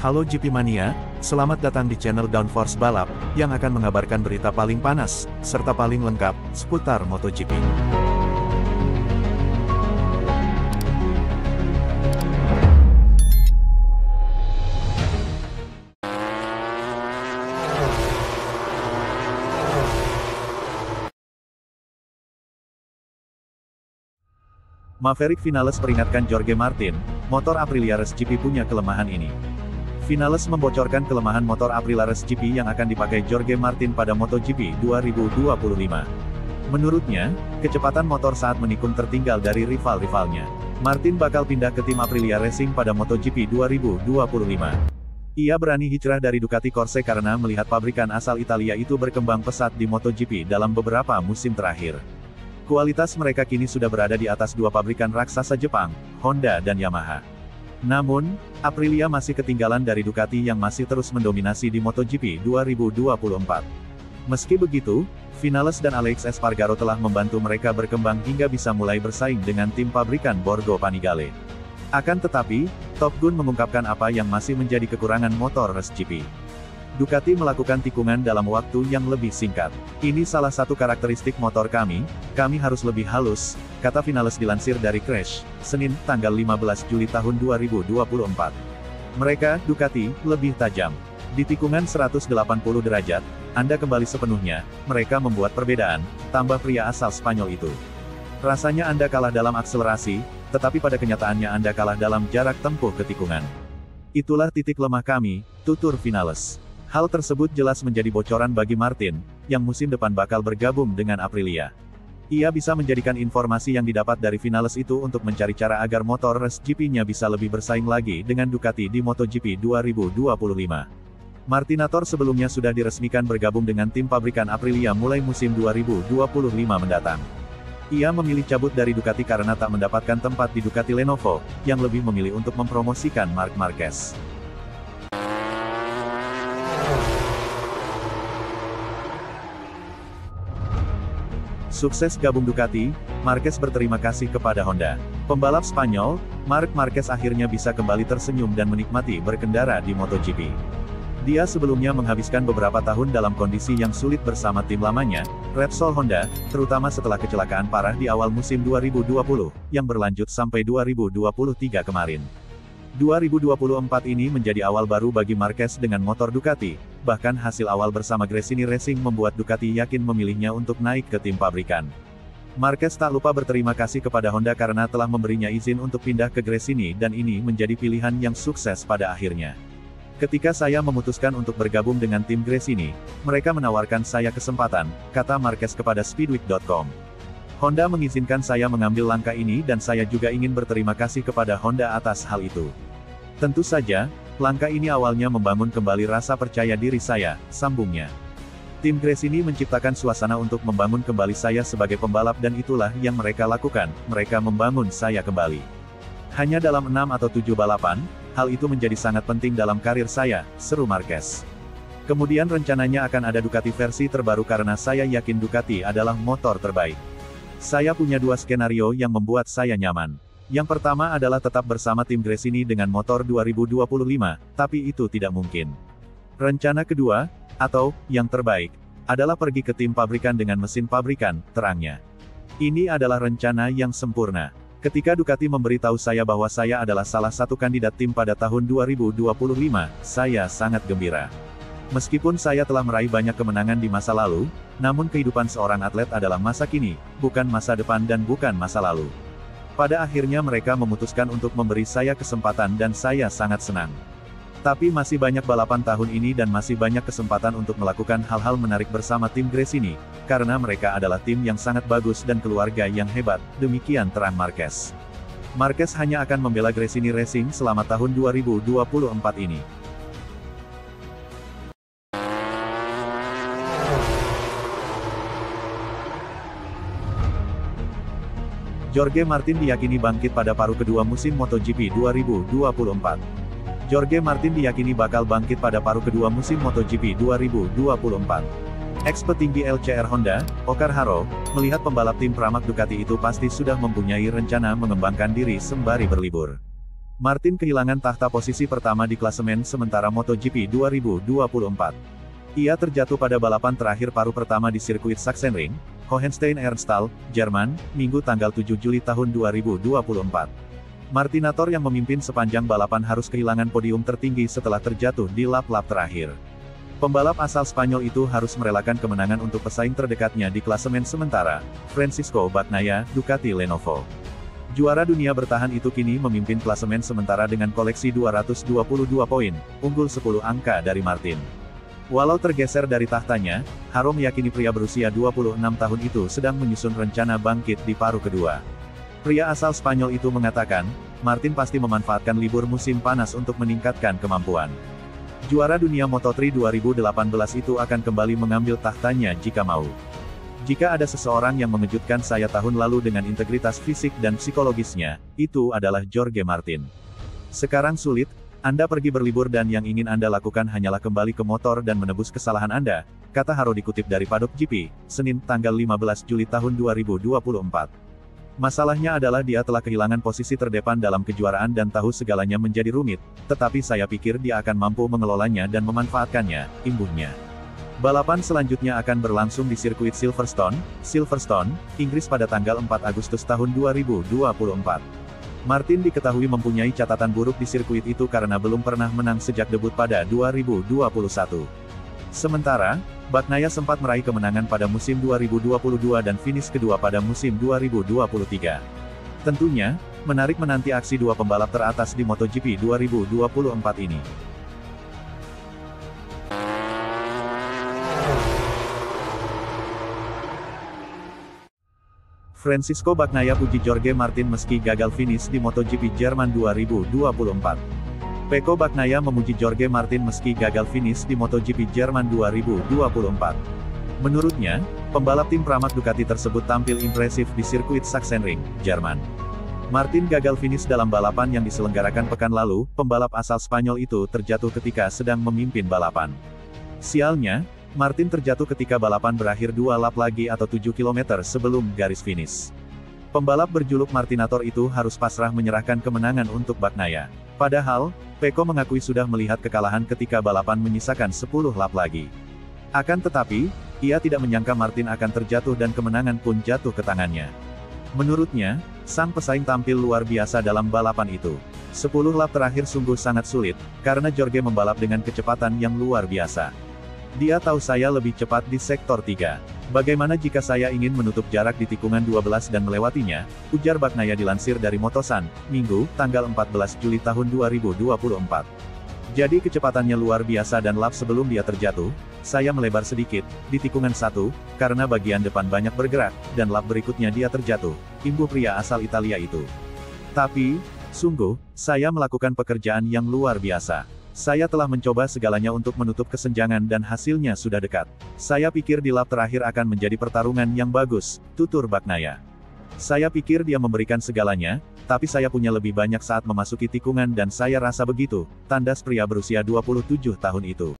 Halo GP Mania, selamat datang di channel Downforce Balap, yang akan mengabarkan berita paling panas, serta paling lengkap, seputar MotoGP. Maverick Vinales peringatkan Jorge Martin, motor Aprilia Race GP punya kelemahan ini. Vinales membocorkan kelemahan motor Aprilia Race GP yang akan dipakai Jorge Martin pada MotoGP 2025. Menurutnya, kecepatan motor saat menikung tertinggal dari rival-rivalnya. Martin bakal pindah ke tim Aprilia Racing pada MotoGP 2025. Ia berani hijrah dari Ducati Corse karena melihat pabrikan asal Italia itu berkembang pesat di MotoGP dalam beberapa musim terakhir. Kualitas mereka kini sudah berada di atas dua pabrikan raksasa Jepang, Honda dan Yamaha. Namun, Aprilia masih ketinggalan dari Ducati yang masih terus mendominasi di MotoGP 2024. Meski begitu, Vinales dan Alex Espargaro telah membantu mereka berkembang hingga bisa mulai bersaing dengan tim pabrikan Borgo Panigale. Akan tetapi, Top Gun mengungkapkan apa yang masih menjadi kekurangan motor Race GP. Ducati melakukan tikungan dalam waktu yang lebih singkat. Ini salah satu karakteristik motor kami harus lebih halus, kata Vinales dilansir dari Crash, Senin, tanggal 15 Juli tahun 2024. Mereka, Ducati, lebih tajam. Di tikungan 180 derajat, Anda kembali sepenuhnya, mereka membuat perbedaan, tambah pria asal Spanyol itu. Rasanya Anda kalah dalam akselerasi, tetapi pada kenyataannya Anda kalah dalam jarak tempuh ke tikungan. Itulah titik lemah kami, tutur Vinales. Hal tersebut jelas menjadi bocoran bagi Martin, yang musim depan bakal bergabung dengan Aprilia. Ia bisa menjadikan informasi yang didapat dari Vinales itu untuk mencari cara agar motor Race GP-nya bisa lebih bersaing lagi dengan Ducati di MotoGP 2025. Martinator sebelumnya sudah diresmikan bergabung dengan tim pabrikan Aprilia mulai musim 2025 mendatang. Ia memilih cabut dari Ducati karena tak mendapatkan tempat di Ducati Lenovo, yang lebih memilih untuk mempromosikan Marc Marquez. Sukses gabung Ducati, Marquez berterima kasih kepada Honda. Pembalap Spanyol, Marc Marquez akhirnya bisa kembali tersenyum dan menikmati berkendara di MotoGP. Dia sebelumnya menghabiskan beberapa tahun dalam kondisi yang sulit bersama tim lamanya, Repsol Honda, terutama setelah kecelakaan parah di awal musim 2020, yang berlanjut sampai 2023 kemarin. 2024 ini menjadi awal baru bagi Marquez dengan motor Ducati, bahkan hasil awal bersama Gresini Racing membuat Ducati yakin memilihnya untuk naik ke tim pabrikan. Marquez tak lupa berterima kasih kepada Honda karena telah memberinya izin untuk pindah ke Gresini dan ini menjadi pilihan yang sukses pada akhirnya. Ketika saya memutuskan untuk bergabung dengan tim Gresini, mereka menawarkan saya kesempatan, kata Marquez kepada Speedweek.com. Honda mengizinkan saya mengambil langkah ini dan saya juga ingin berterima kasih kepada Honda atas hal itu. Tentu saja, langkah ini awalnya membangun kembali rasa percaya diri saya, sambungnya. Tim Gresini menciptakan suasana untuk membangun kembali saya sebagai pembalap dan itulah yang mereka lakukan, mereka membangun saya kembali. Hanya dalam 6 atau 7 balapan, hal itu menjadi sangat penting dalam karir saya, seru Marquez. Kemudian rencananya akan ada Ducati versi terbaru karena saya yakin Ducati adalah motor terbaik. Saya punya dua skenario yang membuat saya nyaman. Yang pertama adalah tetap bersama tim Gresini dengan motor 2025, tapi itu tidak mungkin. Rencana kedua, atau, yang terbaik, adalah pergi ke tim pabrikan dengan mesin pabrikan, terangnya. Ini adalah rencana yang sempurna. Ketika Ducati memberitahu saya bahwa saya adalah salah satu kandidat tim pada tahun 2025, saya sangat gembira. Meskipun saya telah meraih banyak kemenangan di masa lalu, namun kehidupan seorang atlet adalah masa kini, bukan masa depan dan bukan masa lalu. Pada akhirnya mereka memutuskan untuk memberi saya kesempatan dan saya sangat senang. Tapi masih banyak balapan tahun ini dan masih banyak kesempatan untuk melakukan hal-hal menarik bersama tim Gresini, karena mereka adalah tim yang sangat bagus dan keluarga yang hebat, demikian terang Marquez. Marquez hanya akan membela Gresini Racing selama tahun 2024 ini. Jorge Martin diyakini bangkit pada paruh kedua musim MotoGP 2024. Jorge Martin diyakini bakal bangkit pada paruh kedua musim MotoGP 2024. Ex-petinggi LCR Honda, Ocar Haro, melihat pembalap tim Pramac Ducati itu pasti sudah mempunyai rencana mengembangkan diri sembari berlibur. Martin kehilangan tahta posisi pertama di klasemen sementara MotoGP 2024. Ia terjatuh pada balapan terakhir paruh pertama di sirkuit Sachsenring, Hohenstein-Ernstthal, Jerman, Minggu tanggal 7 Juli tahun 2024. Martinator yang memimpin sepanjang balapan harus kehilangan podium tertinggi setelah terjatuh di lap-lap terakhir. Pembalap asal Spanyol itu harus merelakan kemenangan untuk pesaing terdekatnya di klasemen sementara, Francisco Bagnaia, Ducati Lenovo. Juara dunia bertahan itu kini memimpin klasemen sementara dengan koleksi 222 poin, unggul 10 angka dari Martin. Walau tergeser dari tahtanya, Haro meyakini pria berusia 26 tahun itu sedang menyusun rencana bangkit di paruh kedua. Pria asal Spanyol itu mengatakan, Martin pasti memanfaatkan libur musim panas untuk meningkatkan kemampuan. Juara dunia Moto3 2018 itu akan kembali mengambil tahtanya jika mau. Jika ada seseorang yang mengejutkan saya tahun lalu dengan integritas fisik dan psikologisnya, itu adalah Jorge Martin. Sekarang sulit, Anda pergi berlibur dan yang ingin Anda lakukan hanyalah kembali ke motor dan menebus kesalahan Anda, kata Haro dikutip dari Paddock GP, Senin tanggal 15 Juli tahun 2024. Masalahnya adalah dia telah kehilangan posisi terdepan dalam kejuaraan dan tahu segalanya menjadi rumit, tetapi saya pikir dia akan mampu mengelolanya dan memanfaatkannya, imbuhnya. Balapan selanjutnya akan berlangsung di sirkuit Silverstone, Inggris pada tanggal 4 Agustus tahun 2024. Martin diketahui mempunyai catatan buruk di sirkuit itu karena belum pernah menang sejak debut pada 2021. Sementara, Bagnaia sempat meraih kemenangan pada musim 2022 dan finish kedua pada musim 2023. Tentunya, menarik menanti aksi dua pembalap teratas di MotoGP 2024 ini. Francisco Bagnaia puji Jorge Martin meski gagal finish di MotoGP Jerman 2024. Pecco Bagnaia memuji Jorge Martin meski gagal finish di MotoGP Jerman 2024. Menurutnya, pembalap tim Pramac Ducati tersebut tampil impresif di sirkuit Sachsenring, Jerman. Martin gagal finish dalam balapan yang diselenggarakan pekan lalu, pembalap asal Spanyol itu terjatuh ketika sedang memimpin balapan. Sialnya, Martin terjatuh ketika balapan berakhir 2 lap lagi atau 7 km sebelum garis finish. Pembalap berjuluk Martinator itu harus pasrah menyerahkan kemenangan untuk Bagnaia. Padahal, Pecco mengakui sudah melihat kekalahan ketika balapan menyisakan 10 lap lagi. Akan tetapi, ia tidak menyangka Martin akan terjatuh dan kemenangan pun jatuh ke tangannya. Menurutnya, sang pesaing tampil luar biasa dalam balapan itu. 10 lap terakhir sungguh sangat sulit, karena Jorge membalap dengan kecepatan yang luar biasa. Dia tahu saya lebih cepat di sektor 3. Bagaimana jika saya ingin menutup jarak di tikungan 12 dan melewatinya, ujar Bagnaia dilansir dari Motosan, Minggu, tanggal 14 Juli tahun 2024. Jadi kecepatannya luar biasa dan lap sebelum dia terjatuh, saya melebar sedikit, di tikungan 1, karena bagian depan banyak bergerak, dan lap berikutnya dia terjatuh, imbuh pria asal Italia itu. Tapi, sungguh, saya melakukan pekerjaan yang luar biasa. Saya telah mencoba segalanya untuk menutup kesenjangan dan hasilnya sudah dekat. Saya pikir di lap terakhir akan menjadi pertarungan yang bagus, tutur Bagnaia. Saya pikir dia memberikan segalanya, tapi saya punya lebih banyak saat memasuki tikungan dan saya rasa begitu, tandas pria berusia 27 tahun itu.